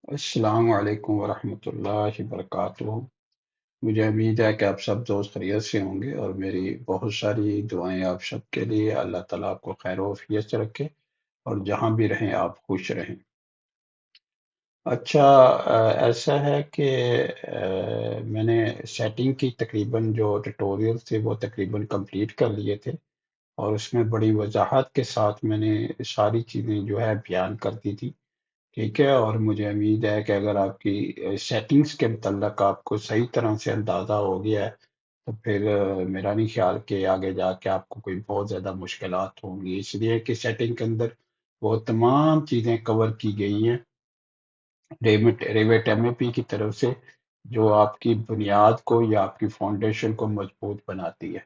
अस्सलाम वालेकुम वरहमतुल्लाहि वबरकातुहू। मुझे उम्मीद है कि आप सब दोस्त खैरियत से होंगे और मेरी बहुत सारी दुआएं आप सबके लिए। अल्लाह ताला आपको खैर आफियत से रखे और जहां भी रहें आप खुश रहें। अच्छा, ऐसा है कि मैंने सेटिंग की तकरीबन जो ट्यूटोरियल थे वो तकरीबन कंप्लीट कर लिए थे और उसमें बड़ी वजाहत के साथ मैंने सारी चीज़ें जो है बयान कर दी थी। ठीक है, और मुझे उम्मीद है कि अगर आपकी सेटिंग्स के मुतल्लक आपको सही तरह से अंदाज़ा हो गया है, तो फिर मेरा नहीं ख्याल कि आगे जाके आपको कोई बहुत ज़्यादा मुश्किलात होंगी। इसलिए कि सेटिंग के अंदर वो तमाम चीज़ें कवर की गई हैं रेविट एमएपी की तरफ से, जो आपकी बुनियाद को या आपकी फाउंडेशन को मजबूत बनाती है।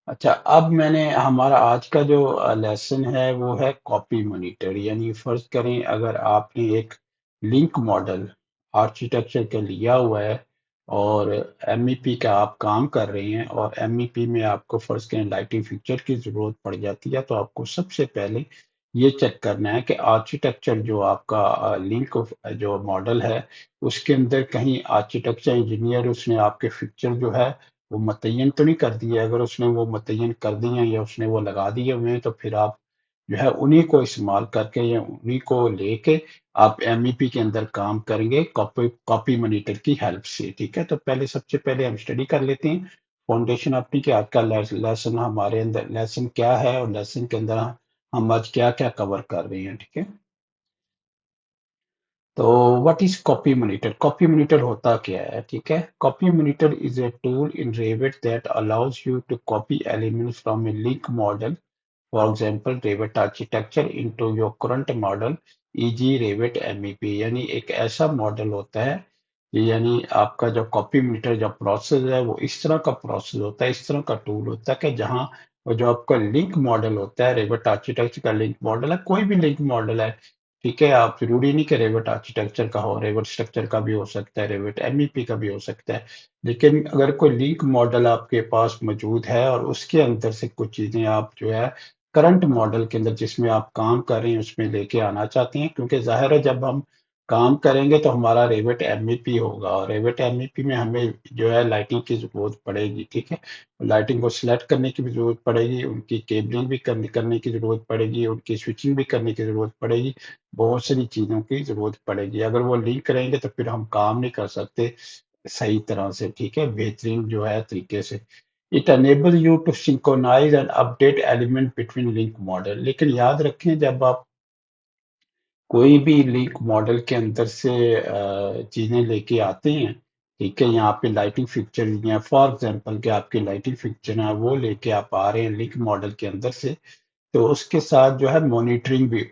अच्छा, अब मैंने हमारा आज का जो लेसन है वो है कॉपी मॉनिटर। यानी फर्ज करें अगर आपने एक लिंक मॉडल आर्किटेक्चर का लिया हुआ है और एमईपी का आप काम कर रहे हैं और एमईपी में आपको फर्ज करें लाइटिंग फिक्चर की जरूरत पड़ जाती है, तो आपको सबसे पहले ये चेक करना है कि आर्किटेक्चर जो आपका लिंक जो मॉडल है उसके अंदर कहीं आर्किटेक्चर इंजीनियर उसने आपके फिक्चर जो है वो मुतय्यन तो नहीं कर दिए। अगर उसने वो मुतय्यन कर दिए हैं या उसने वो लगा दिए हुए हैं, तो फिर आप जो है उन्हीं को इस्तेमाल करके या उन्हीं को लेके आप एमईपी के अंदर काम करेंगे कॉपी कॉपी मॉनिटर की हेल्प से। ठीक है, तो पहले सबसे पहले हम स्टडी कर लेते हैं फाउंडेशन अपनी कि आज का लेसन हमारे अंदर लेसन क्या है और लेसन के अंदर हम आज क्या क्या कवर कर रहे हैं। ठीक है, तो what is copy monitor? Copy monitor होता क्या है? ठीक है, copy monitor is a tool in Revit that allows you to copy elements from a link model, for example Revit architecture, into your current model, e.g. Revit MEP। यानी एक ऐसा model होता है कि यानी आपका जो कॉपी मॉनिटर जो प्रोसेस है वो इस तरह का प्रोसेस होता है, इस तरह का टूल होता है कि जहाँ वो जो आपका लिंक मॉडल होता है, रेविट आर्किटेक्चर का लिंक मॉडल है, कोई भी लिंक मॉडल है। ठीक है, आप जरूरी नहीं कि रेविट आर्किटेक्चर का हो, रेविट स्ट्रक्चर का भी हो सकता है, रेविट एमईपी का भी हो सकता है। लेकिन अगर कोई लिंक मॉडल आपके पास मौजूद है और उसके अंदर से कुछ चीजें आप जो है करंट मॉडल के अंदर जिसमें आप काम कर रहे हैं उसमें लेके आना चाहते हैं, क्योंकि जाहिर है जब हम काम करेंगे तो हमारा रेविट एमईपी होगा और रेविट एमईपी में हमें जो है लाइटिंग की जरूरत पड़ेगी। ठीक है, लाइटिंग को सिलेक्ट करने की भी जरूरत पड़ेगी, उनकी केबलिंग भी करने की जरूरत पड़ेगी, उनकी स्विचिंग भी करने की जरूरत पड़ेगी, बहुत सारी चीजों की जरूरत पड़ेगी। अगर वो लिंक करेंगे तो फिर हम काम नहीं कर सकते सही तरह से। ठीक है, बेहतरीन जो है तरीके से। It enable you to synchronise and update element between link model. लेकिन याद रखें जब आप कोई भी लिंक मॉडल के अंदर से चीजें लेके आते हैं, ठीक है, यहाँ पे लाइटिंग फिक्चर या फॉर एग्जांपल कि आपकी लाइटिंग फिक्चर है वो लेके आप आ रहे हैं लिंक मॉडल के अंदर से, तो उसके साथ जो है मॉनिटरिंग भी,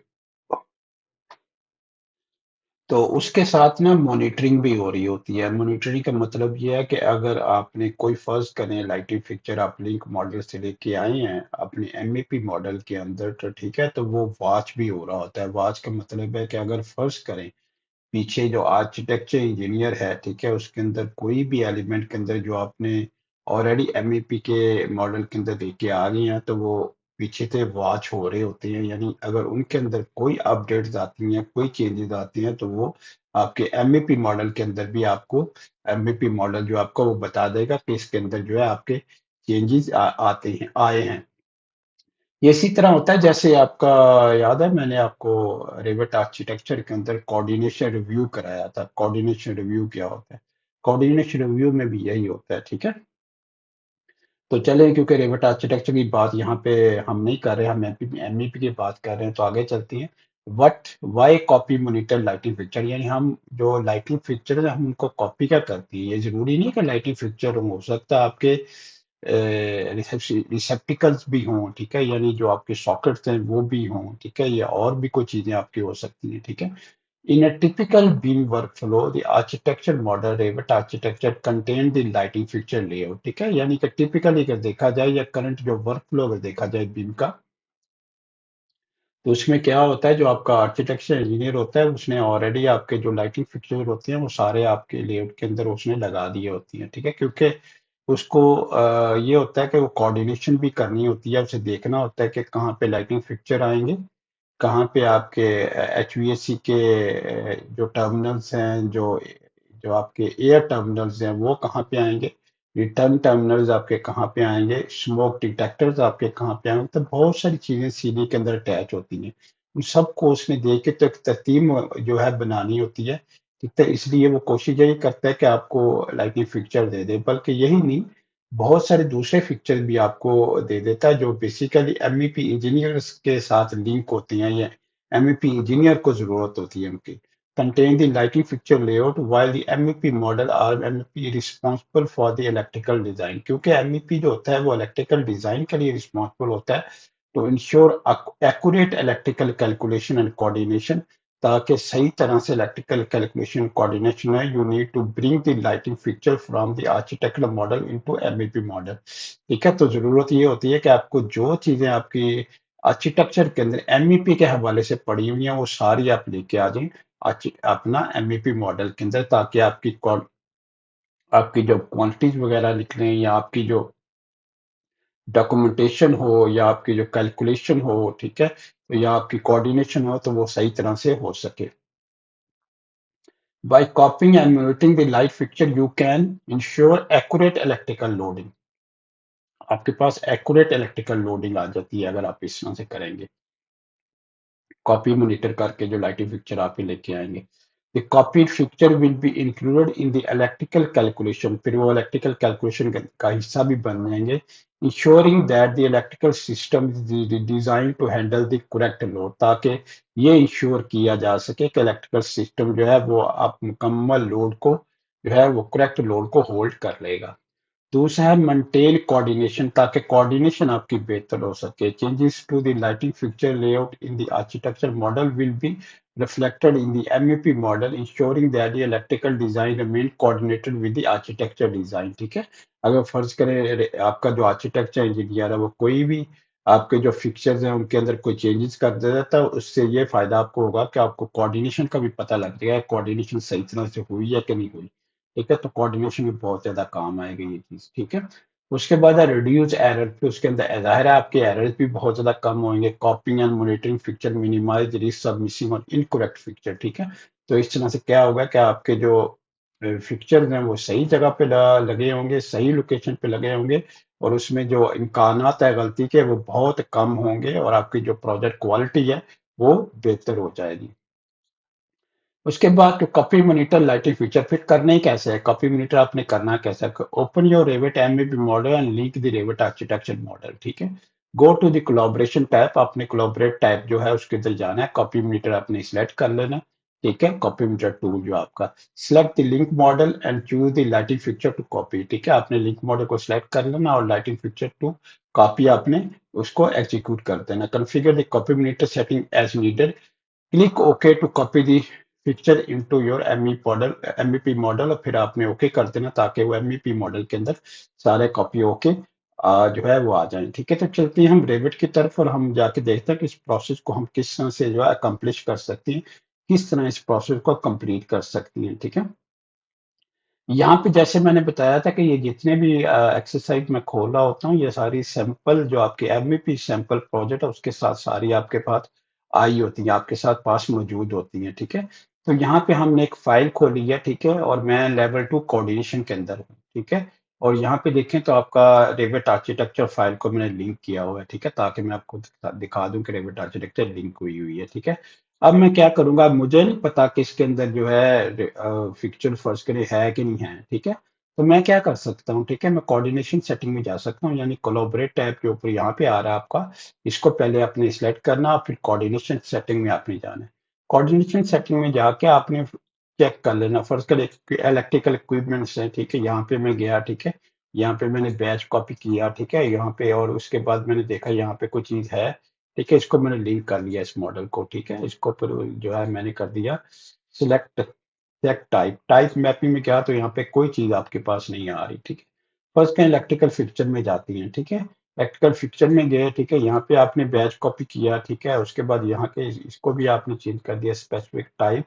तो उसके साथ ना मॉनिटरिंग भी हो रही होती है। मॉनिटरिंग का मतलब ये है कि अगर आपने कोई फर्ज करें लाइटिंग फिक्चर आप लिंक मॉडल से लेके आए हैं अपने एमईपी मॉडल के अंदर, तो ठीक है, तो वो वॉच भी हो रहा होता है। वॉच का मतलब है कि अगर फर्ज करें पीछे जो आर्किटेक्चर इंजीनियर है, ठीक है, उसके अंदर कोई भी एलिमेंट के अंदर जो आपने ऑलरेडी एमईपी के मॉडल के अंदर लेके आ गए हैं, तो वो पीछे से वॉच हो रहे होते हैं। यानी अगर उनके अंदर कोई अपडेट्स आती हैं, कोई चेंजेस आती हैं, तो वो आपके एमईपी मॉडल के अंदर भी आपको एमईपी मॉडल जो आपका वो बता देगा कि इसके अंदर जो है आपके चेंजेस आते हैं आए हैं। ये इसी तरह होता है जैसे आपका याद है मैंने आपको रेविट आर्किटेक्चर के अंदर कोऑर्डिनेशन रिव्यू कराया था। कोऑर्डिनेशन रिव्यू क्या होता है? कोऑर्डिनेशन रिव्यू में भी यही होता है। ठीक है, तो चलें, क्योंकि रेविट आर्किटेक्चर की बात यहाँ पे हम नहीं कर रहे, हम एमईपी की बात कर रहे हैं, तो आगे चलती हैं। What why copy monitor lighting fixture? यानी हम जो लाइटिंग फिक्चर है हम उनको कॉपी क्या करती है। ये जरूरी नहीं है कि लाइटिंग फिक्चर हो सकता है आपके रिसेप्टिकल्स भी हों। ठीक है, यानी जो आपके सॉकेट्स हैं वो भी हों। ठीक है, या और भी कोई चीजें आपकी हो सकती हैं। ठीक है, in a typical BIM workflow, the architecture model Revit architecture contain the lighting fixture layout। ठीक है, यानी कि टिपिकली अगर देखा जाए या करंट जो वर्कफ्लो अगर देखा जाए बीम का, तो उसमें क्या होता है जो आपका आर्किटेक्चर इंजीनियर होता है उसने ऑलरेडी आपके जो लाइटिंग फिक्चर होते हैं वो सारे आपके लेआउट के अंदर उसने लगा दिए होती हैं। ठीक है, क्योंकि उसको ये होता है कि वो कोऑर्डिनेशन भी करनी होती है, उसे देखना होता है कि कहाँ पे लाइटिंग फिक्चर आएंगे, कहाँ पे आपके एचवीएसी के जो टर्मिनल्स हैं, जो जो आपके एयर टर्मिनल्स हैं वो कहाँ पे आएंगे, रिटर्न टर्मिनल्स आपके कहाँ पे आएंगे, स्मोक डिटेक्टर्स आपके कहाँ पे आएंगे। तो बहुत सारी चीजें सीडी के अंदर अटैच होती हैं। उन सबको उसने देख के तो एक तरतीब जो है बनानी होती है। ठीक है, इसलिए वो कोशिश यही करता है कि आपको लाइटिंग फिक्चर दे दे, बल्कि यही नहीं, बहुत सारे दूसरे फिक्चर भी आपको दे देता है जो बेसिकली एमईपी इंजीनियर्स के साथ लिंक होती हैं, या एमईपी इंजीनियर को जरूरत होती है उनकी। contain the lighting fixture layout while the MEP model or MEP responsible for the electrical design, क्योंकि MEP जो होता है वो इलेक्ट्रिकल डिजाइन के लिए रिस्पॉन्सिबल होता है to ensure accurate electrical calculation and coordination। ताकि सही तरह से इलेक्ट्रिकल कैलकुलेशन कोऑर्डिनेशन है, you need to bring the lighting fixture from the architectural model into MEP model. ठीक है, तो जरूरत ये होती है कि आपको जो चीजें आपकी आर्किटेक्चर के अंदर एमईपी के हवाले से पड़ी हुई हैं वो सारी आप लेके आ जाएं अपना एमईपी मॉडल के अंदर, ताकि आपकी जो क्वांटिटीज वगैरह निकलें, या आपकी जो डॉक्यूमेंटेशन हो, या आपकी जो कैलकुलेशन हो, ठीक है, तो या आपकी कोऑर्डिनेशन हो, तो वो सही तरह से हो सके। By copying and emulating the light fixture, you can ensure accurate electrical loading। आपके पास accurate electrical loading आ जाती है अगर आप इस तरह से करेंगे, कॉपी मॉनिटर करके जो लाइटिंग फिक्चर आप ही लेके आएंगे। The copied fixture will be included in the electrical calculation, फिर वो इलेक्ट्रिकल कैलकुलेशन का हिस्सा भी बन जाएंगे। Ensuring that the electrical system is design to handle the correct load, ताकि ये इंश्योर किया जा सके कि इलेक्ट्रिकल सिस्टम जो है वो आप मुकम्मल लोड को जो है वो करेक्ट लोड को होल्ड कर लेगा। दूसरा है मेंटेन कोऑर्डिनेशन, ताकि कोऑर्डिनेशन आपकी बेहतर हो सके। Changes to the lighting fixture layout in the architecture model will be reflected in the MEP model, ensuring that the electrical design remain coordinated with the architecture design। ठीक है, अगर फर्ज करें आपका जो आर्किटेक्चर इंजीनियर है वो कोई भी आपके जो फिक्चर्स हैं उनके अंदर कोई चेंजेस कर देता है, उससे ये फायदा आपको होगा कि आपको कोऑर्डिनेशन का भी पता लग जाएगा, कोऑर्डिनेशन सही तरह से हुई है कि नहीं हुई। ठीक है, तो कोऑर्डिनेशन में बहुत ज्यादा काम आएगी ये चीज। ठीक है, उसके बाद है रिड्यूस एरर, फिर उसके अंदर जाहिर है आपके एरर्स भी बहुत ज्यादा कम होंगे। Copying and monitoring fixture minimise risk of missing और इनकरेक्ट फिक्चर। ठीक है, तो इस तरह से क्या होगा कि आपके जो फिक्चर्स हैं वो सही जगह पे लगे होंगे, सही लोकेशन पे लगे होंगे, और उसमें जो इम्कानात है गलती के वो बहुत कम होंगे, और आपकी जो प्रोजेक्ट क्वालिटी है वो बेहतर हो जाएगी। उसके बाद तो copy monitor lighting feature fit करना ही कैसे है, कॉपी मॉनिटर आपने करना कैसे है। Open your Revit MEP model and link the Revit architecture model. ठीक है, go to the collaboration tab, आपने कोलैबोरेट टैब जो है उसके अंदर जाना है, कॉपी मॉनिटर आपने सिलेक्ट कर लेना। ठीक है, कॉपी मॉनिटर टूल जो आपका, select the link model and choose the lighting fixture to copy. ठीक है, आपने लिंक मॉडल को सिलेक्ट कर लेना और लाइटिंग फिक्चर टू कॉपी आपने उसको एग्जीक्यूट कर देना। Configure the copy monitor setting as needed, click okay to copy the picture into your MEP model, और फिर आपने ओके कर देना ताकि वो एमईपी मॉडल के अंदर सारे कॉपी ओके जो है वो आ जाए। ठीक है, तो चलते हैं हम रेविट की तरफ और हम जाके देखते हैं कि इस प्रोसेस को हम किस तरह से जो है अकम्प्लिश कर सकते हैं, किस तरह इस प्रोसेस को कंप्लीट कर सकती हैं। ठीक है, यहाँ पे जैसे मैंने बताया था कि ये जितने भी एक्सरसाइज मैं खोल रहा होता हूँ, ये सारी सैंपल जो आपके एमईपी सैंपल प्रोजेक्ट है उसके साथ सारी आपके पास आई होती है, आपके साथ पास मौजूद होती है। ठीक है, तो यहाँ पे हमने एक फाइल खोली है। ठीक है, और मैं लेवल 2 कोऑर्डिनेशन के अंदर हूँ। ठीक है, और यहाँ पे देखें तो आपका रेविट आर्किटेक्चर फाइल को मैंने लिंक किया हुआ है। ठीक है, ताकि मैं आपको दिखा दूं कि रेविट आर्किटेक्चर लिंक हुई है। ठीक है, अब मैं क्या करूंगा, मुझे नहीं पता कि इसके अंदर जो है फिक्चर फर्ज करे है कि नहीं है। ठीक है, तो मैं क्या कर सकता हूँ, ठीक है, मैं कोऑर्डिनेशन सेटिंग में जा सकता हूँ, यानी कोलैबोरेट टैब के ऊपर यहाँ पे आ रहा है आपका, इसको पहले आपने सिलेक्ट करना और फिर कोऑर्डिनेशन सेटिंग में आपने जाना है। कोऑर्डिनेशन सेटिंग में जाके आपने चेक कर लेना, फर्ज करें इलेक्ट्रिकल इक्विपमेंट्स है। ठीक है, यहाँ पे मैं गया। ठीक है, यहाँ पे मैंने बैच कॉपी किया। ठीक है, यहाँ पे, और उसके बाद मैंने देखा यहाँ पे कोई चीज है। ठीक है, इसको मैंने लिंक कर लिया इस मॉडल को। ठीक है, इसको फिर जो है मैंने कर दिया select, select type, type mapping में क्या, तो यहाँ पे कोई चीज आपके पास नहीं आ रही। ठीक है, फर्स्ट कहीं इलेक्ट्रिकल फिक्चर में जाती हैं। ठीक है, इलेक्ट्रिकल फिक्चर में गए। ठीक है, यहाँ पे आपने बैच कॉपी किया। ठीक है, उसके बाद यहाँ के इसको भी आपने चेंज कर दिया स्पेसिफिक टाइप।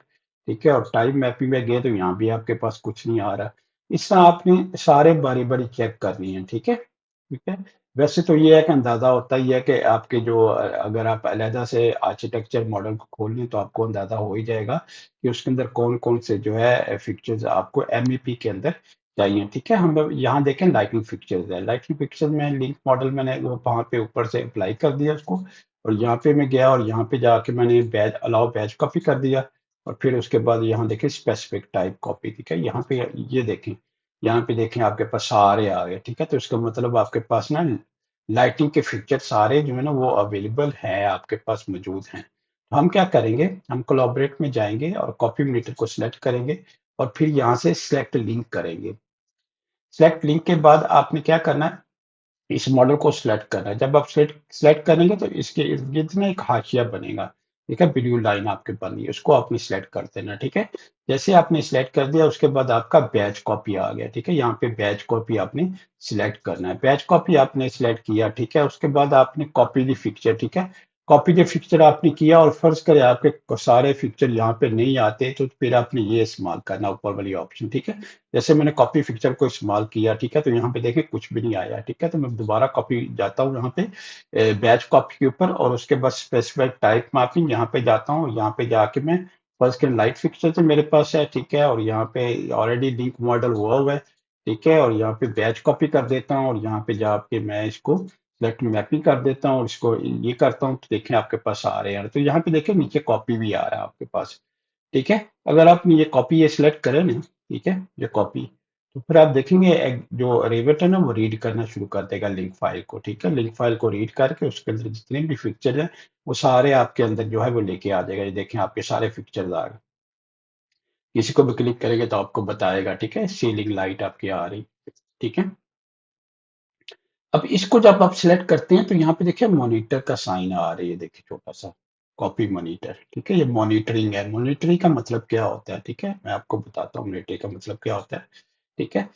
ठीक है, और टाइप मैपिंग में गए तो यहाँ भी आपके पास कुछ नहीं आ रहा। इस तरह आपने सारे बारी बारी चेक करनी है। ठीक है, ठीक है, वैसे तो ये है कि अंदाजा होता ही है कि आपके जो अगर आप अलहदा से आर्किटेक्चर मॉडल को खोल लें तो आपको अंदाजा हो ही जाएगा कि उसके अंदर कौन कौन से जो है फिक्चर्स आपको एमईपी के अंदर चाहिए। ठीक है, हम लोग यहाँ देखें लाइटिंग फिक्चर्स है। लाइटिंग फिक्चर में लिंक मॉडल मैंने वो वहाँ पे ऊपर से अप्लाई कर दिया उसको, और यहाँ पे मैं गया और यहाँ पे जाके मैंने बैच अलाउ बैच कॉपी कर दिया। और फिर उसके बाद यहाँ देखें स्पेसिफिक टाइप कॉपी। ठीक है, यहाँ पे ये देखें, यहाँ पे देखें आपके पास सारे आ गए। ठीक है, तो इसका मतलब आपके पास ना लाइटिंग के फीचर सारे जो है ना वो अवेलेबल हैं, आपके पास मौजूद हैं। तो हम क्या करेंगे, हम कोलैबोरेट में जाएंगे और कॉपी मीटर को सिलेक्ट करेंगे और फिर यहाँ से सिलेक्ट लिंक करेंगे। सिलेक्ट लिंक के बाद आपने क्या करना है, इस मॉडल को सिलेक्ट करना है। जब आप सिलेक्ट सिलेक्ट करेंगे तो इसके इर्द गिर्द ना एक हाशिया बनेगा। ठीक है, ब्लू लाइन आपके बन गई, उसको आपने सिलेक्ट कर देना। ठीक है, जैसे आपने सिलेक्ट कर दिया उसके बाद आपका बैच कॉपी आ गया। ठीक है, यहाँ पे बैच कॉपी आपने सिलेक्ट करना है। बैच कॉपी आपने सिलेक्ट किया। ठीक है, उसके बाद आपने कॉपी दी फिक्चर। ठीक है, कॉपी द फिक्चर आपने किया और फर्ज करें आपके सारे फिक्चर यहाँ पे नहीं आते तो फिर आपने ये इस्तेमाल करना ऊपर वाली ऑप्शन। ठीक है, जैसे मैंने कॉपी फिक्चर को इस्तेमाल किया। ठीक है, तो यहाँ पे देखें कुछ भी नहीं आया। ठीक है, तो मैं दोबारा कॉपी जाता हूँ यहाँ पे बैच कॉपी के ऊपर और उसके बाद स्पेसिफाइड टाइप मार्किंग यहाँ पे जाता हूँ। यहाँ पे जाके मैं फर्स्ट के लाइट फिक्चर तो मेरे पास है। ठीक है, और यहाँ पे ऑलरेडी लिंक मॉडल हुआ है। ठीक है, और यहाँ पे बैच कॉपी कर देता हूँ और यहाँ पे जाके मैं इसको सेलेक्ट मैपिंग कर देता हूँ और इसको ये करता हूँ तो देखें आपके पास आ रहे हैं। तो यहाँ पे देखें नीचे कॉपी भी आ रहा है आपके पास। ठीक है, अगर आपने ये कॉपी ये सिलेक्ट करें ना, ठीक है, ये कॉपी, तो फिर आप देखेंगे जो रेविट है ना वो रीड करना शुरू कर देगा लिंक फाइल को। ठीक है, लिंक फाइल को रीड करके उसके अंदर जितने भी पिक्चर है वो सारे आपके अंदर जो है वो लेके आ जाएगा। ये देखें आपके सारे पिक्चर्स आ गए। किसी को भी क्लिक करेंगे तो आपको बताएगा। ठीक है, सीलिंग लाइट आपकी आ रही। ठीक है, अब इसको जब आप सिलेक्ट करते हैं तो यहाँ पे देखिए मॉनिटर का साइन आ रही है, देखिए छोटा सा कॉपी मॉनिटर। ठीक है, ये मॉनिटरिंग है। मॉनिटरिंग का मतलब क्या होता है, ठीक है, मैं आपको बताता हूँ मॉनिटरिंग का मतलब क्या होता है। ठीक है,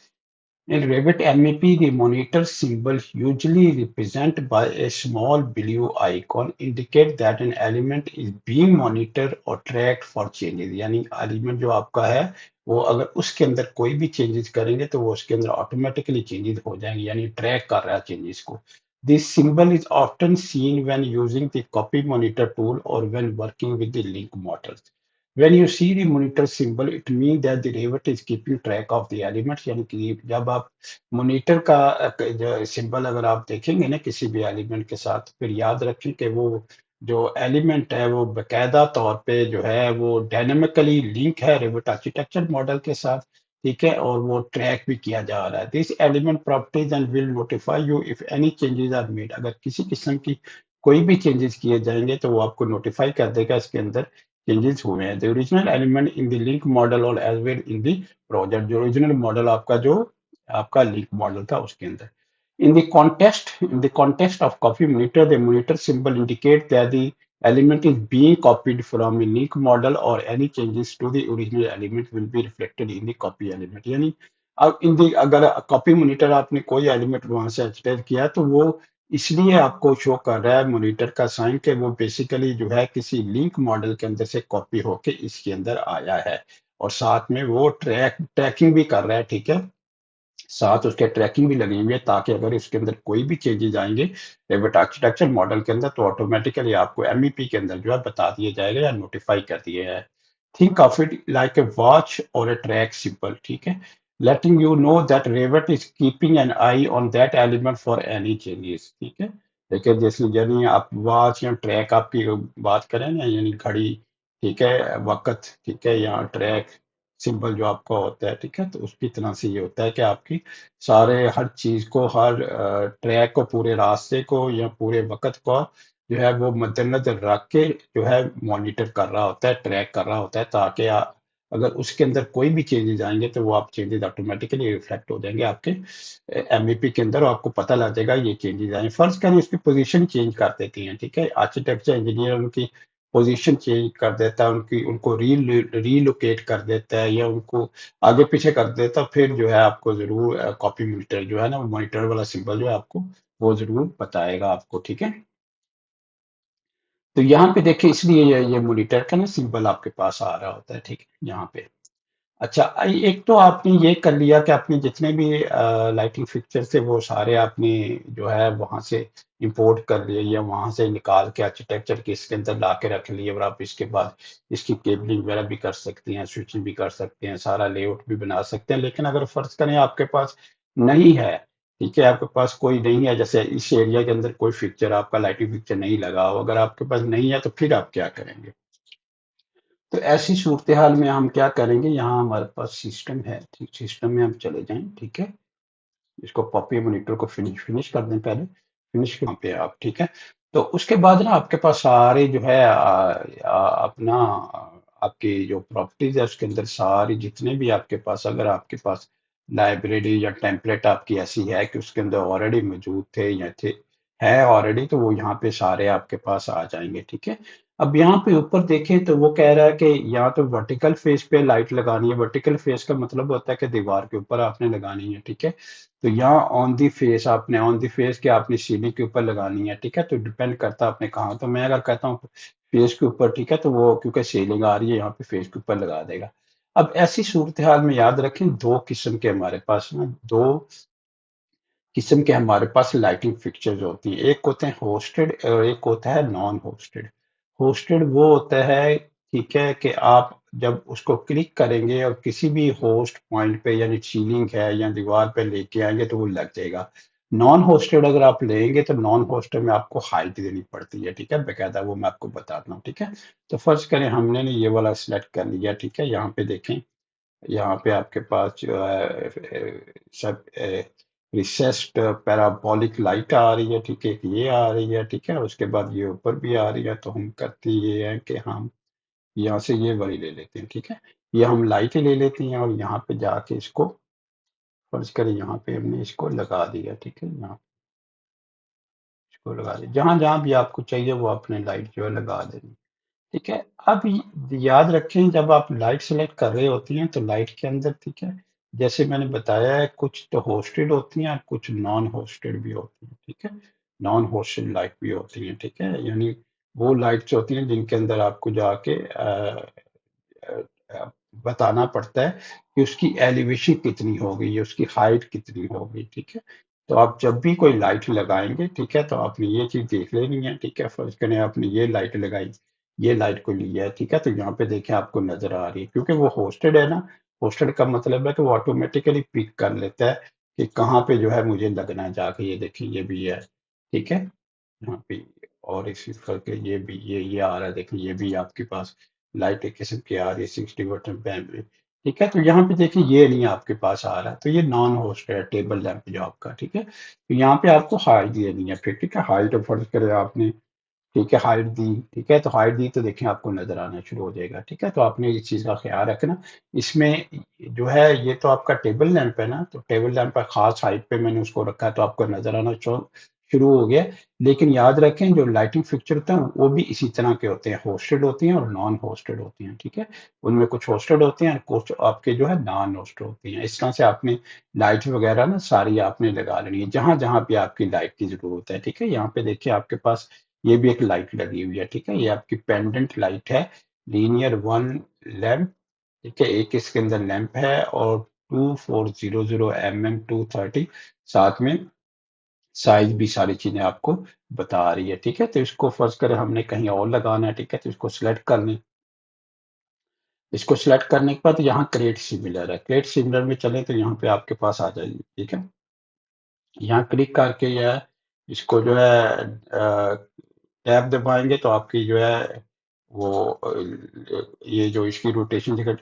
in Revit MEP, the monitor symbol usually represented by a small blue icon indicate that an element is being monitored or tracked for changes। यानी एलिमेंट जो आपका है वो अगर उसके अंदर कोई भी चेंजेस करेंगे तो वो उसके अंदर ऑटोमेटिकली चेंजेस हो जाएंगे, यानी ट्रैक कर रहा है चेंजेस को। This symbol is often seen when using the copy monitor tool or when working with the link models. When you see the monitor symbol, it means that the Revit is keeping track of the elements। यानी कि जब आप monitor का जो symbol अगर आप देखेंगे ना किसी भी एलिमेंट के साथ, फिर याद रखें कि वो जो एलिमेंट है वो बकायदा तौर पे जो है वो डायनेमिकली लिंक है Revit आर्किटेक्चर मॉडल के साथ। ठीक है, और वो ट्रैक भी किया जा रहा है। This element properties and will notify you if any changes are made. अगर किसी किस्म की कोई भी चेंजेस किए जाएंगे तो वो आपको नोटिफाई कर देगा इसके अंदर चेंजेस हुए हैं। The original element in the link model और as well in the project. जो ओरिजिनल मॉडल आपका जो आपका लिंक मॉडल था उसके अंदर। In the context of copy monitor, the monitor symbol indicates that the element is being copied from a link model or any changes to the original element will be reflected in the copy element। यानी अब इन दी अगर copy monitor आपने कोई element वहां से extract किया तो वो इसलिए आपको शो कर रहा है मॉनिटर का साइन के वो बेसिकली जो है किसी लिंक मॉडल के अंदर से कॉपी होके इसके अंदर आया है, और साथ में वो ट्रैकिंग भी कर रहा है। ठीक है, साथ उसके ट्रैकिंग भी लगी हुई है ताकि अगर इसके अंदर कोई भी चेंजेस आएंगे रेविट आर्किटेक्चर मॉडल के अंदर तो ऑटोमेटिकली आपको एमईपी के अंदर जो है बता दिए जाएगा या नोटिफाई कर दिए है। Think of it like a watch और ए ट्रैक सिंपल। ठीक है, letting you know that Revit is keeping an I on that element for any changes. ठीक है, देखिए जैसे यानी आप वॉच या ट्रैक आपकी बात करें ना, यानी घड़ी, ठीक है, वक्त, ठीक है, या ट्रैक सिंबल जो आपका होता है। ठीक है, तो उसकी तरह से ये होता है कि आपकी सारे हर चीज को हर ट्रैक को पूरे रास्ते को या पूरे वक्त को जो है वो मद्देनजर रख के जो है मॉनिटर कर रहा होता है, ट्रैक कर रहा होता है ताकि अगर उसके अंदर कोई भी चेंजेस आएंगे तो वो आप चेंजेस ऑटोमेटिकली रिफ्लेक्ट हो जाएंगे आपके एमईपी के अंदर और आपको पता लग जाएगा ये चेंजेस आए। फर्ज करें उसकी पोजीशन चेंज कर देती हैं। ठीक है, आर्किटेक्चर इंजीनियर उनकी पोजीशन चेंज कर देता है, उनकी उनको रीलोकेट कर देता है या उनको आगे पीछे कर देता है, फिर जो है आपको जरूर कॉपी मॉनिटर जो है ना वो मॉनिटर वाला सिंबल जो है आपको वो जरूर बताएगा आपको। ठीक है, तो यहाँ पे देखिए इसलिए ये मॉनिटर का ना सिंबल आपके पास आ रहा होता है। ठीक है, यहाँ पे अच्छा, एक तो आपने ये कर लिया कि आपने जितने भी लाइटिंग फिक्चर थे वो सारे आपने जो है वहां से इंपोर्ट कर लिए या वहां से निकाल के आर्किटेक्चर के इसके अंदर ला के रख लिए, और आप इसके बाद इसकी केबलिंग वगैरह भी कर सकते हैं, स्विचिंग भी कर सकते हैं, सारा लेआउट भी बना सकते हैं। लेकिन अगर फर्ज करें आपके पास नहीं है, ठीक है, आपके पास कोई नहीं है, जैसे इस एरिया के अंदर कोई फिक्चर आपका लाइटिंग फिक्चर नहीं लगा हो, अगर आपके पास नहीं है तो फिर आप क्या करेंगे? तो ऐसी सूरत हाल में हम क्या करेंगे, यहाँ हमारे पास सिस्टम है, ठीक, सिस्टम में हम चले जाएं, ठीक है, इसको पॉपी मॉनिटर को फिनिश फिनिश कर दें पहले, फिनिश यहाँ पे आप, ठीक है। तो उसके बाद ना आपके पास सारे जो है अपना आपकी जो प्रॉपर्टीज है उसके अंदर सारी जितने भी आपके पास, अगर आपके पास लाइब्रेरी या टेम्पलेट आपकी ऐसी है कि उसके अंदर ऑलरेडी मौजूद थे या थे, है ऑलरेडी, तो वो यहाँ पे सारे आपके पास आ जाएंगे, ठीक है। अब यहाँ पे ऊपर देखें तो वो कह रहा है कि यहाँ तो वर्टिकल फेस पे लाइट लगानी है। वर्टिकल फेस का मतलब होता है कि दीवार के ऊपर आपने लगानी है, ठीक है। तो यहाँ ऑन दी फेस, आपने ऑन दी फेस के आपने सीलिंग के ऊपर लगानी है, ठीक है। तो डिपेंड करता है आपने कहा, तो मैं अगर कहता हूँ फेस के ऊपर, ठीक है, तो वो क्योंकि सीलिंग आ रही है यहाँ पे फेस के ऊपर लगा देगा। अब ऐसी सूरत हाल में याद रखें दो किस्म के हमारे पास ना, दो किस्म के हमारे पास लाइटिंग फिक्चर्स होती हैं, एक होते हैं होस्टेड और एक होता है नॉन होस्टेड। होस्टेड वो होता है, ठीक है, कि आप जब उसको क्लिक करेंगे और किसी भी होस्ट पॉइंट पे यानी सीलिंग है या दीवार पे लेके आएंगे तो वो लग जाएगा। नॉन होस्टेड अगर आप लेंगे तो नॉन होस्टेड में आपको हाइट देनी पड़ती है, ठीक है, बेकायदा, वो मैं आपको बताता हूँ, ठीक है। तो फर्ज करें हमने ये वाला सिलेक्ट कर लिया, ठीक है, यहाँ पे देखें, यहाँ पे आपके पास जो है सब रिसेस्ड पैराबोलिक लाइट आ रही है, ठीक है, एक ये आ रही है, ठीक है, उसके बाद ये ऊपर भी आ रही है। तो हम करते ये हैं कि हम यहाँ से ये वाली ले लेते हैं, ठीक है, ये हम लाइटें ले लेते हैं और यहाँ पे जाके इसको फर्ज करें यहाँ पे हमने इसको लगा दिया, ठीक है, यहाँ इसको लगा दिया, जहां जहां भी आपको चाहिए वो अपने लाइट जो है लगा देनी, ठीक है। अब याद रखें जब आप लाइट सेलेक्ट कर रहे होती हैं तो लाइट के अंदर, ठीक है, जैसे मैंने बताया है कुछ तो होस्टेड होती हैं और कुछ नॉन होस्टेड भी होती हैं, ठीक है। नॉन होस्टेड लाइट भी होती हैं, ठीक है, यानी वो लाइट्स होती हैं जिनके अंदर आपको जाके अ, बताना पड़ता है कि उसकी एलिवेशन कितनी होगी या उसकी हाइट कितनी होगी, ठीक है। तो आप जब भी कोई लाइट लगाएंगे, ठीक है, तो आपने ये चीज देख लेनी है, ठीक है। फर्ज करें आपने ये लाइट लगाई, ये लाइट को लिया है, ठीक है, तो यहाँ पे देखें आपको नजर आ रही है, क्योंकि वो होस्टेड है ना। होस्टेड का मतलब है कि वो ऑटोमेटिकली पिक कर लेता है कि कहाँ पे जो है मुझे लगना है जाके, ये देखिए ये भी है, ठीक है, यहाँ पे। और इसी करके ये आ रहा है, देखिए ये भी आपके पास लाइट एक किस्म की आ रही है 60 वाट में, ठीक है। तो यहाँ पे देखिए ये नहीं आपके पास आ रहा है, तो ये नॉन होस्ट है टेबल लैंप जो आपका, ठीक है। तो यहाँ पे आपको हाइट देनी है, फिर ठीक है, हाइट फर्ज करे आपने, ठीक है, हाइट दी, ठीक है, तो हाइट दी तो देखिए आपको नजर आना शुरू हो जाएगा, ठीक है। तो आपने इस चीज का ख्याल रखना। इसमें जो है ये तो आपका टेबल लैंप है ना, तो टेबल लैंप का खास हाइट पे मैंने उसको रखा है तो आपको नजर आना शुरू हो गया। लेकिन याद रखें जो लाइटिंग फिक्चर होते हैं वो भी इसी तरह के होते हैं, होस्टेड होती हैं और नॉन होस्टेड होती हैं, ठीक है। उनमें कुछ होस्टेड होते हैं, कुछ आपके जो है नॉन होस्टेड होती हैं। इस तरह से आपने लाइट वगैरह ना सारी आपने लगा लेनी है जहां जहां भी आपकी लाइट की जरूरत है, ठीक है। यहाँ पे देखिए आपके पास ये भी एक लाइट लगी हुई है, ठीक है, ये आपकी पेंडेंट लाइट है, लीनियर वन लैंप, ठीक है, एक इसके अंदर लैंप है और 2400 mm 230, साथ में साइज भी सारी चीजें आपको बता रही है, ठीक है। तो इसको फर्ज करें हमने कहीं और लगाना है, ठीक है, तो इसको सिलेक्ट कर लें। इसको सिलेक्ट करने के बाद यहाँ क्रिएट सिमिलर है, क्रिएट सिमिलर में चले तो यहाँ पे आपके पास आ जाएगी, ठीक है। यहाँ क्लिक करके यह इसको जो है टैब दबाएंगे तो आपकी जो है वो ये जो इसकी रोटेशन जगह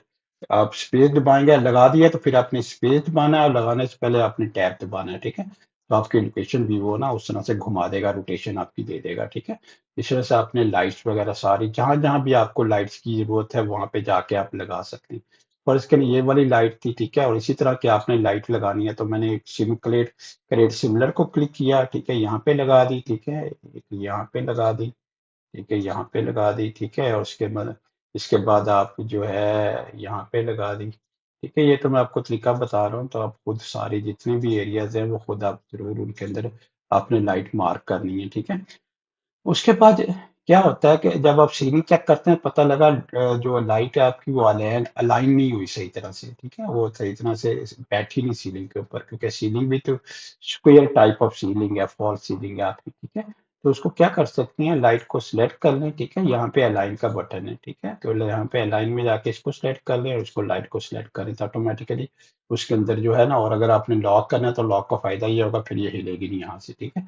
आप स्पेस दबाएंगे, लगा दिया तो फिर आपने स्पेस दबाना है और लगाने से पहले आपने टैब दबाना है, ठीक है। तो आपकी लोकेशन भी वो ना उस तरह से घुमा देगा, रोटेशन आपकी दे देगा, ठीक है। इस तरह से आपने लाइट्स वगैरह सारी जहां जहां भी आपको लाइट्स की जरूरत है वहां पे जाके आप लगा सकते हैं। पर इसके लिए ये वाली लाइट थी, ठीक है, और इसी तरह की आपने लाइट लगानी है तो मैंने सिम क्रिएट सिमिलर को क्लिक किया, ठीक है, यहाँ पे लगा दी, ठीक है, एक यहाँ पे लगा दी, ठीक है, यहाँ पे लगा दी, ठीक है, और इसके बाद आप जो है यहाँ पे लगा दी, ठीक है। ये तो मैं आपको तरीका बता रहा हूँ, तो आप खुद सारी जितनी भी एरियाज हैं वो खुद आप जरूर उनके अंदर आपने लाइट मार्क करनी है, ठीक है। उसके बाद क्या होता है कि जब आप सीलिंग चेक करते हैं पता लगा जो लाइट है आपकी वो अलाइन अलाइन नहीं हुई सही तरह से, ठीक है, वो सही तरह से बैठी नहीं सीलिंग के ऊपर, क्योंकि सीलिंग भी तो स्क्वायर टाइप ऑफ सीलिंग है, फॉल सीलिंग है आपकी, ठीक है। तो उसको क्या कर सकती हैं, लाइट को सिलेक्ट कर लें, ठीक है, यहाँ पे अलाइन का बटन है, ठीक है, तो यहाँ पे अलाइन में जाके इसको सिलेक्ट कर लें और उसको लाइट को सिलेक्ट करें तो ऑटोमेटिकली उसके अंदर जो है ना, और अगर आपने लॉक करना है तो लॉक का फायदा ये होगा फिर ये हिलेगी नहीं यहाँ से, ठीक है।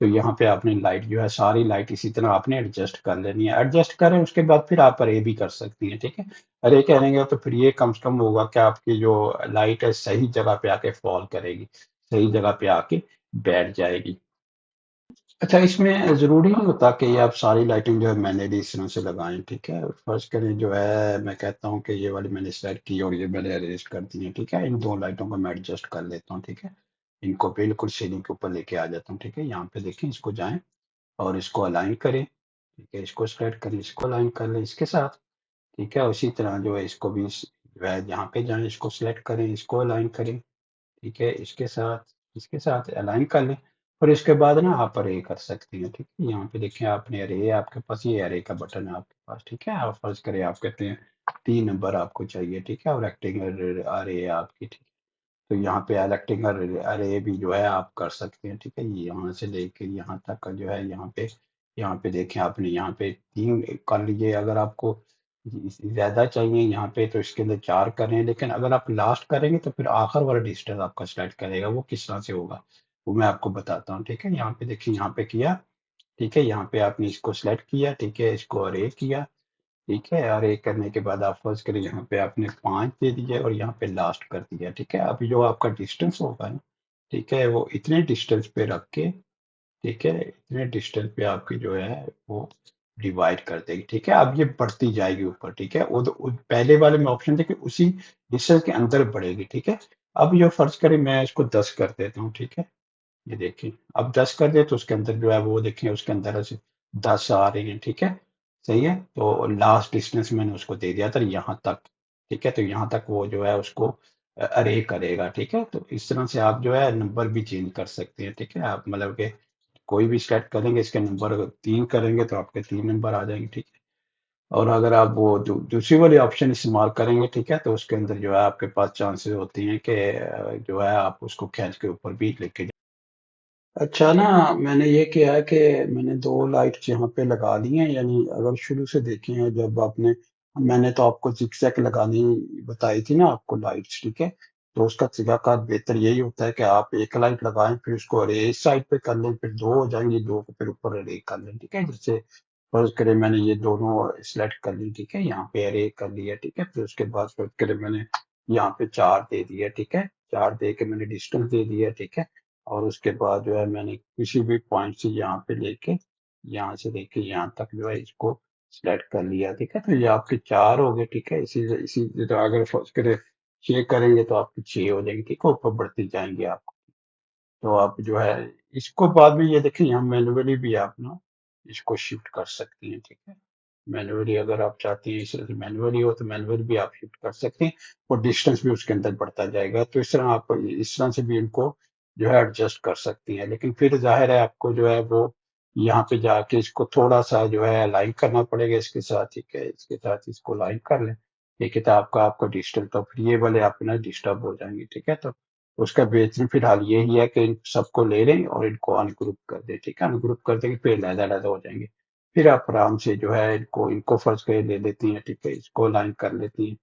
तो यहाँ पे आपने लाइट जो है सारी लाइट इसी तरह आपने एडजस्ट कर लेनी है, एडजस्ट करें उसके बाद फिर आप अरे भी कर सकती हैं, ठीक है। अरे करेंगे तो फिर ये कम से कम होगा कि आपकी जो लाइट है सही जगह पे आके फॉल करेगी, सही जगह पे आके बैठ जाएगी। अच्छा, इसमें जरूरी नहीं होता कि ये आप सारी लाइटिंग जो है मैंने इस तरह से लगाएं, ठीक है। फर्ज करें जो है मैं कहता हूँ कि ये वाली मैंने सेलेक्ट की और ये मैंने अरेंज कर दी है, ठीक है, इन दो लाइटों को मैं एडजस्ट कर लेता हूँ, ठीक है। इनको बिल्कुल सीलिंग के ऊपर लेके आ जाता हूँ, ठीक है। यहाँ पे देखें, इसको जाएं और इसको अलाइन करें, ठीक है, इसको सेलेक्ट करें, इसको अलाइन कर लें इसके साथ, ठीक है। उसी तरह जो है इसको भी जो है यहाँ पे जाएं, इसको सेलेक्ट करें, इसको अलाइन करें, ठीक है, इसके साथ अलाइन कर लें। और इसके बाद ना आप अरे कर सकते हैं, ठीक है। यहाँ पे देखें आपने अरे, आपके पास ये अरे का बटन है आपके पास, ठीक है। आप फर्ज करें आप कहते हैं 3 नंबर आपको चाहिए, ठीक है, और रेक्टेंगल अरे आपकी, ठीक है। तो यहाँ पे रेक्टेंगल अरे भी जो है आप कर सकते हैं, ठीक है। ये यहाँ से लेके यहाँ तक का जो है, यहाँ पे देखें आपने यहाँ पे 3 कर लीजिए, अगर आपको ज्यादा चाहिए यहाँ पे तो इसके अंदर 4 करें, लेकिन अगर आप लास्ट करेंगे तो फिर आखिर वाला डिस्टेंस आपका सिलेक्ट करेगा, वो किस तरह से होगा वो मैं आपको बताता हूँ, ठीक है। यहाँ पे देखिए, यहाँ पे किया, ठीक है, यहाँ पे आपने इसको सिलेक्ट किया, ठीक है, इसको अरे किया, ठीक है, अरे करने के बाद आप फर्ज करें यहाँ पे आपने 5 दे दिया और यहाँ पे लास्ट कर दिया, ठीक है। अब जो आपका डिस्टेंस होगा ना, ठीक है, वो इतने डिस्टेंस पे रख के, ठीक है, इतने डिस्टेंस पे आपकी जो है वो डिवाइड कर देगी, ठीक है। अब ये बढ़ती जाएगी ऊपर, ठीक है, पहले वाले में ऑप्शन थे कि उसी डिस्टेंस के अंदर बढ़ेगी, ठीक है। अब ये फर्ज करें मैं इसको 10 कर देता हूँ, ठीक है। ये देखिए, अब 10 कर दे तो उसके अंदर जो है वो देखिए उसके अंदर से 10 आ रही है, ठीक है। सही है, तो लास्ट डिस्टेंस मैंने उसको दे दिया था यहाँ तक, ठीक है। तो यहाँ तक वो जो है उसको अरे करेगा, ठीक है। तो इस तरह से आप जो है नंबर भी चेंज कर सकते हैं, ठीक है। आप मतलब कि कोई भी सेलेक्ट करेंगे, इसके नंबर अगर 3 करेंगे तो आपके 3 नंबर आ जाएंगे, ठीक है। और अगर आप वो दूसरी वाली ऑप्शन इस्तेमाल करेंगे, ठीक है, तो उसके अंदर जो है आपके पास चांसेस होती हैं कि जो है आप उसको खींच के ऊपर भी लेके। अच्छा ना, मैंने ये किया है कि मैंने 2 लाइट्स यहाँ पे लगा दी हैं, यानी अगर शुरू से देखे हैं जब आपने, मैंने तो आपको जिगजैग लगानी बताई थी ना आपको लाइट्स, ठीक है। तो उसका तरीकाकार बेहतर यही होता है कि आप एक लाइट लगाएं, फिर उसको अरे इस साइड पे कर लें, फिर 2 हो जाएंगी, 2 को फिर ऊपर अरे कर लें, ठीक है। जैसे फर्ज करें मैंने ये दोनों सिलेक्ट कर ली, ठीक है, यहाँ पे अरे कर लिया, ठीक है। फिर उसके बाद फर्ज करें मैंने यहाँ पे 4 दे दिया, ठीक है, 4 दे के मैंने डिस्टेंस दे दिया, ठीक है। और उसके बाद जो है मैंने किसी भी पॉइंट से यहाँ पे लेके, यहाँ से लेके यहाँ तक जो है इसको सिलेक्ट कर लिया, ठीक है। तो ये आपके 4 हो गए, ठीक है। इसी तरह अगर फर्ज करें 6 करेंगे तो आपकी 6 हो जाएंगी, ठीक है, ऊपर बढ़ती जाएंगे आप। तो आप जो है इसको बाद में ये देखिए, यहाँ मैनुअली भी आप ना इसको शिफ्ट कर सकती हैं, ठीक है। मैनुअली अगर आप चाहती हैं इस तरह से मैनुअली हो तो मैनुअल भी आप शिफ्ट कर सकते हैं, और डिस्टेंस भी उसके अंदर बढ़ता जाएगा। तो इस तरह आप इस तरह से भी इनको जो है एडजस्ट कर सकती हैं। लेकिन फिर जाहिर है आपको जो है वो यहाँ पे जाके इसको थोड़ा सा जो है अलाइन करना पड़ेगा इसके साथ, ठीक है, इसके साथ इसको अलाइन कर लें, ठीक है। तो आपका आपका डिस्टेंस तो फिर ये वाले अपना डिस्टर्ब हो जाएंगे, ठीक है। तो उसका बेहतरीन फिलहाल यही है कि इन सबको ले लें और इनको अनग्रुप कर दें, ठीक है। अनग्रुप कर देंगे फिर अलग-अलग हो जाएंगे। फिर आप आराम से जो है इनको इनको फर्ज करके ले लेती हैं, ठीक है, इसको अलाइन कर लेती हैं,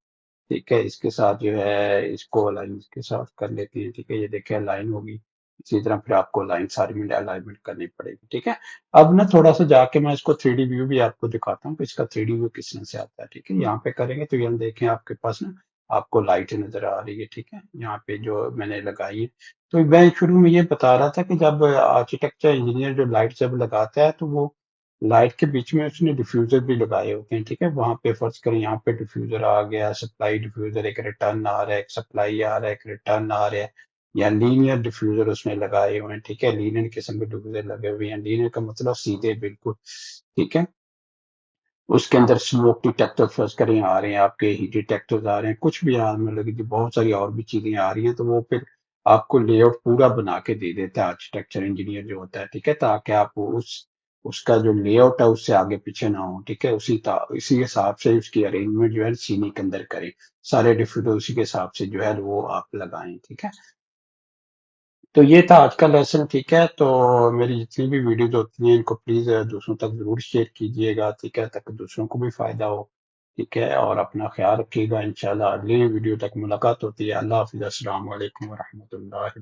ठीक है, इसके साथ जो है इसको अलाइन इसके साथ कर लेती हैं, ठीक है। ये देखिए अलाइन होगी, इसी तरह फिर आपको लाइन सारी में अलाइनमेंट करनी पड़ेगी, ठीक है। अब ना थोड़ा सा जाके मैं इसको 3D व्यू भी आपको दिखाता हूँ कि इसका 3D व्यू किस तरह से आता है, ठीक है। यहाँ पे करेंगे तो यहाँ देखें आपके पास ना आपको लाइट नजर आ रही है, ठीक है, यहाँ पे जो मैंने लगाई है। तो मैं शुरू में ये बता रहा था कि जब आर्किटेक्चर इंजीनियर जो लाइट जब लगाता है तो वो लाइट के बीच में उसने डिफ्यूजर भी लगाए होते हैं, ठीक है। वहां पे फर्ज करें यहाँ पे डिफ्यूजर आ गया, सप्लाई डिफ्यूजर, एक रिटर्न आ रहा है, एक सप्लाई आ रहा है, एक रिटर्न आ रहा है, या लीनियर डिफ्यूजर उसने लगाए हुए हैं, ठीक है। लीनियर किस्म के डिफ्यूजर लगे हुए हैं, लीनियर का मतलब सीधे बिल्कुल, ठीक है। उसके अंदर स्मोक डिटेक्टर फर्ज करें आ रहे हैं, आपके हीट डिटेक्टर्स आ रहे हैं, कुछ भी आ मतलब कि बहुत सारी और भी चीजें आ रही हैं। तो वो फिर आपको लेआउट पूरा बना के दे देता है आर्किटेक्चर इंजीनियर जो होता है, ठीक है, ताकि आप उसका जो लेआउट है उससे आगे पीछे ना हो, ठीक है। इसी हिसाब से उसकी अरेंजमेंट जो है सीने के अंदर करें, सारे डिफरेंट उसी के हिसाब से जो है वो आप लगाएं, ठीक है। तो ये था आज का लेसन, ठीक है। तो मेरी जितनी भी वीडियोज होती हैं इनको प्लीज दूसरों तक जरूर शेयर कीजिएगा, ठीक है, ताकि दूसरों को भी फायदा हो, ठीक है। और अपना ख्याल रखिएगा, इंशाल्लाह अगली वीडियो तक मुलाकात होती है। अल्लाह हाफिज, अस्सलाम वालेकुम वरहमतुल्लाहि